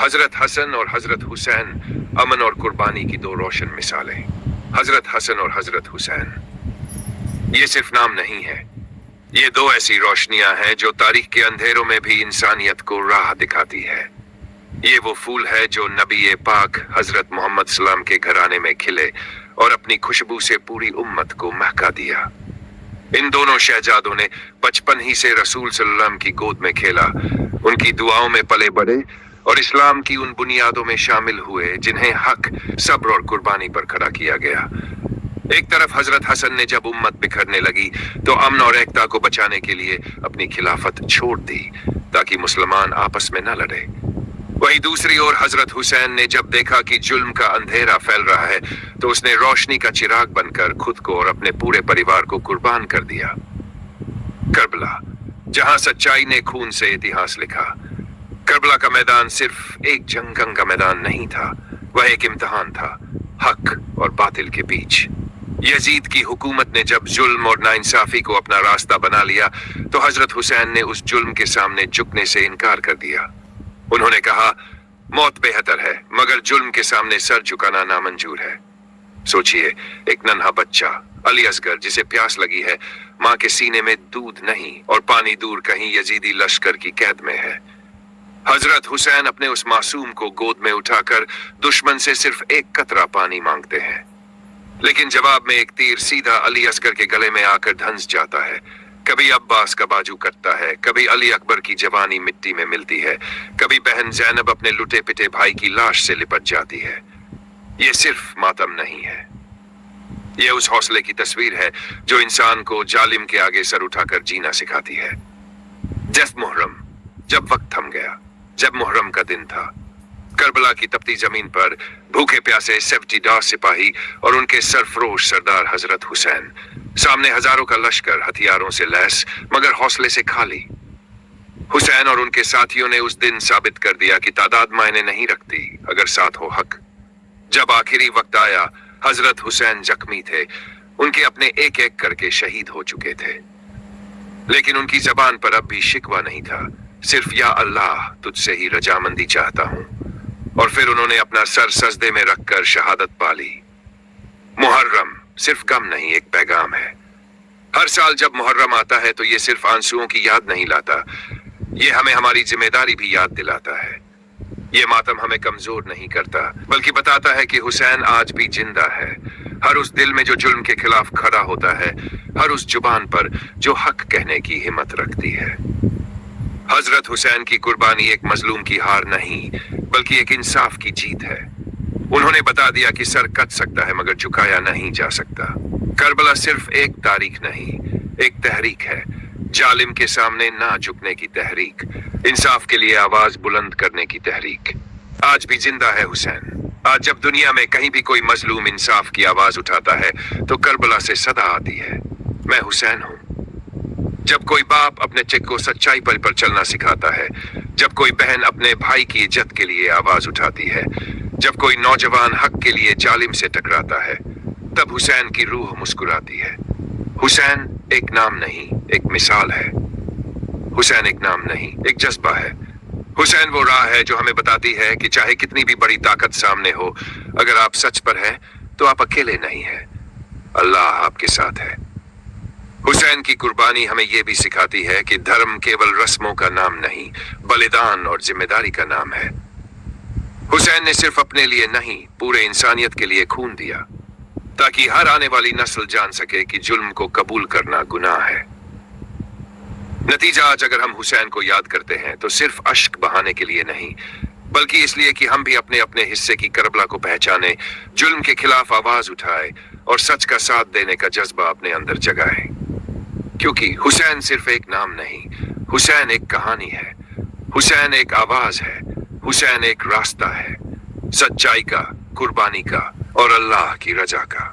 हजरत हसन और हजरत हुसैन अमन और कुर्बानी की दो रोशन मिसालें। हजरत हसन और हजरत हुसैन ये सिर्फ नाम नहीं है, ये दो ऐसी रोशनियां हैं जो तारीख के अंधेरों में भी इंसानियत को राह दिखाती है। ये वो फूल है जो नबी पाक हजरत मोहम्मद सल्लम के घराने में खिले और अपनी खुशबू से पूरी उम्मत को महका दिया। इन दोनों शहजादों ने बचपन ही से रसूल सल्लम की गोद में खेला, उनकी दुआओं में पले बढ़े और इस्लाम की उन बुनियादों में शामिल हुए जिन्हें हक, सब्र और कुर्बानी पर खड़ा किया गया। एक तरफ हजरत हसन ने जब उम्मत बिखरने लगी तो अमन और एकता को बचाने के लिए अपनी खिलाफत छोड़ दी ताकि मुसलमान आपस में न लड़े। वहीं दूसरी ओर हजरत हुसैन ने जब देखा कि जुल्म का अंधेरा फैल रहा है तो उसने रोशनी का चिराग बनकर खुद को और अपने पूरे परिवार को कुर्बान कर दिया। करबला, जहां सच्चाई ने खून से इतिहास लिखा। करबला का मैदान सिर्फ एक जंग का मैदान नहीं था, वह एक इम्तिहान था हक और बातिल के बीच। यजीद की हुकूमत ने जब जुल्म और नाइंसाफी को अपना रास्ता बना लिया तो हजरत हुसैन ने उस जुल्म के सामने झुकने से इनकार कर दिया। उन्होंने कहा, मौत बेहतर है मगर जुल्म के सामने सर झुकाना नामंजूर है। सोचिए, एक नन्हा बच्चा अली असगर जिसे प्यास लगी है, माँ के सीने में दूध नहीं और पानी दूर कहीं यजीदी लश्कर की कैद में है। हजरत हुसैन अपने उस मासूम को गोद में उठाकर दुश्मन से सिर्फ एक कतरा पानी मांगते हैं, लेकिन जवाब में एक तीर सीधा अली असगर के गले में आकर धंस जाता है। कभी अब्बास का बाजू कटता है, कभी अली अकबर की जवानी मिट्टी में मिलती है, कभी बहन जैनब अपने लुटे पिटे भाई की लाश से लिपट जाती है। ये सिर्फ मातम नहीं है, ये उस हौसले की तस्वीर है जो इंसान को जालिम के आगे सर उठाकर जीना सिखाती है। 10 मुहर्रम, जब वक्त थम गया, जब मुहर्रम का दिन था, करबला की तपती जमीन पर भूखे प्यासे 70 सिपाही और उनके सरफरोश सरदार हजरत हुसैन, सामने हजारों का लश्कर हथियारों से लैस मगर हौसले से खाली। हुसैन और उनके साथियों ने उस दिन साबित कर दिया कि तादाद मायने नहीं रखती अगर साथ हो हक। जब आखिरी वक्त आया, हजरत हुसैन जख्मी थे, उनके अपने एक एक करके शहीद हो चुके थे, लेकिन उनकी जबान पर अब भी शिकवा नहीं था, सिर्फ या अल्लाह तुझसे ही रजामंदी चाहता हूं। और फिर उन्होंने अपना सर सजदे में रखकर शहादत पाली। मुहर्रम सिर्फ गम नहीं, एक पैगाम है। हर साल जब मुहर्रम आता है तो ये सिर्फ आंसुओं की याद नहीं लाता, ये हमें हमारी जिम्मेदारी भी याद दिलाता है। ये मातम हमें कमजोर नहीं करता बल्कि बताता है कि हुसैन आज भी जिंदा है, हर उस दिल में जो जुल्म के खिलाफ खड़ा होता है, हर उस जुबान पर जो हक कहने की हिम्मत रखती है। हजरत हुसैन की कुर्बानी एक मजलूम की हार नहीं बल्कि एक इंसाफ की जीत है। उन्होंने बता दिया कि सर कट सकता है मगर झुकाया नहीं जा सकता। करबला सिर्फ एक तारीख नहीं, एक तहरीक है, जालिम के सामने ना झुकने की तहरीक, इंसाफ के लिए आवाज बुलंद करने की तहरीक। आज भी जिंदा है हुसैन। आज जब दुनिया में कहीं भी कोई मजलूम इंसाफ की आवाज उठाता है तो करबला से सदा आती है, मैं हुसैन हूं। जब कोई बाप अपने चिक को सच्चाई पर चलना सिखाता है, जब कोई बहन अपने भाई की इज्जत के लिए आवाज उठाती है, जब कोई नौजवान हक के लिए जालिम से टकराता है, तब हुसैन की रूह मुस्कुराती है। हुसैन एक नाम नहीं, एक मिसाल है। हुसैन एक नाम नहीं, एक जज्बा है। हुसैन वो राह है जो हमें बताती है कि चाहे कितनी भी बड़ी ताकत सामने हो, अगर आप सच पर हैं तो आप अकेले नहीं हैं, अल्लाह आपके साथ है। हुसैन की कुर्बानी हमें यह भी सिखाती है कि धर्म केवल रस्मों का नाम नहीं, बलिदान और जिम्मेदारी का नाम है। हुसैन ने सिर्फ अपने लिए नहीं, पूरे इंसानियत के लिए खून दिया ताकि हर आने वाली नस्ल जान सके कि जुल्म को कबूल करना गुनाह है। नतीजा आज अगर हम हुसैन को याद करते हैं तो सिर्फ अश्क बहाने के लिए नहीं बल्कि इसलिए कि हम भी अपने अपने हिस्से की करबला को पहचाने, जुल्म के खिलाफ आवाज उठाए और सच का साथ देने का जज्बा अपने अंदर जगाए। क्योंकि हुसैन सिर्फ एक नाम नहीं, हुसैन एक कहानी है, हुसैन एक आवाज है, हुसैन एक रास्ता है, सच्चाई का, कुर्बानी का और अल्लाह की रजा का।